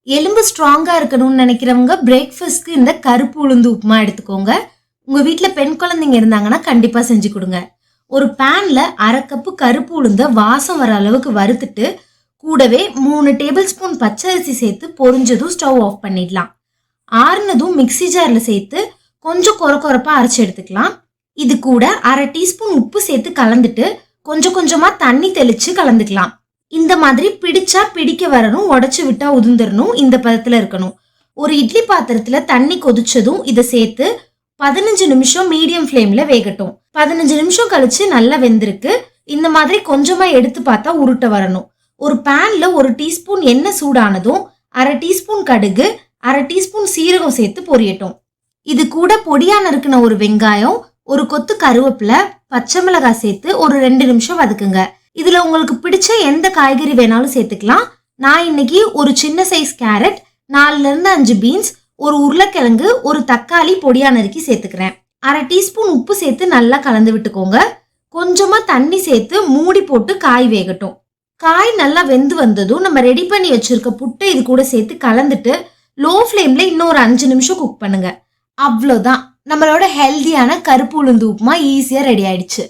எலும்பு ஸ்ட்ராங்கா இருக்கணும்னு நினைக்கிறவங்க பிரேக்ஃபாஸ்ட்க்கு இந்த கருப்பு உளுந்து உப்புமா எடுத்துக்கோங்க. உங்க வீட்ல பெண் குழந்தைங்க இருந்தாங்கன்னா கண்டிப்பா செஞ்சு கொடுங்க. ஒரு பேன்ல 1/2 கப்பு கருப்பு உளுந்த வாசம் வர அளவுக்கு வறுத்துட்டு கூடவே 3 டேபிள் ஸ்பூன் பச்சரிசி சேர்த்து பொரிஞ்சதும் ஸ்டவ் ஆஃப் பண்ணிடலாம். ஆறுனதும் மிக்ஸி ஜார்ல சேர்த்து கொஞ்சம் கொரப்பா அரைச்சு எடுத்துக்கலாம். இது கூட 1/2 டீஸ்பூன் உப்பு சேர்த்து கலந்துட்டு கொஞ்சம் கொஞ்சமா தண்ணி தெளிச்சு கலந்துக்கலாம். இந்த மாதிரி பிடிச்சா பிடிக்க வரணும், உடைச்சு விட்டா உதிர்ந்துடணும். இந்த பதத்துல இருக்கணும். ஒரு இட்லி பாத்திரத்துல தண்ணி கொதிச்சதும் இதை சேர்த்து 15 நிமிஷம் மீடியம் ஃப்ளேம்ல வேகட்டும். 15 நிமிஷம் கழிச்சு நல்லா வெந்திருக்கு. இந்த மாதிரி கொஞ்சமா எடுத்து பார்த்தா உருட்ட வரணும். ஒரு பேன்ல 1 டீஸ்பூன் எண்ணெய் சூடானதும் 1/2 டீஸ்பூன் கடுகு, 1/2 டீஸ்பூன் சீரகம் சேர்த்து பொரியட்டும். இது கூட பொடியா நறுக்குன ஒரு வெங்காயம், ஒரு கொத்து கருவேப்பிலை, பச்சை மிளகாய் சேர்த்து ஒரு 2 நிமிஷம் வதக்குங்க. இதுல உங்களுக்கு பிடிச்ச எந்த காய்கறி வேணாலும் சேர்த்துக்கலாம். நான் இன்னைக்கு ஒரு சின்ன சைஸ் கேரட், 4ல இருந்து 5 பீன்ஸ், ஒரு உருளைக்கிழங்கு, ஒரு தக்காளி பொடியா நறுக்கி சேர்த்துக்கிறேன். 1/2 டீஸ்பூன் உப்பு சேர்த்து நல்லா கலந்து விட்டுக்கோங்க. கொஞ்சமா தண்ணி சேர்த்து மூடி போட்டு காய் வேகட்டும். காய் நல்லா வெந்து வந்ததும் நம்ம ரெடி பண்ணி வச்சிருக்க புட்டை இது கூட சேர்த்து கலந்துட்டு லோ ஃப்ளேம்ல இன்னும் ஒரு 5 நிமிஷம் குக் பண்ணுங்க. அவ்வளோதான், நம்மளோட ஹெல்தியான கருப்பு உளுந்து உப்புமா ஈஸியா ரெடி ஆயிடுச்சு.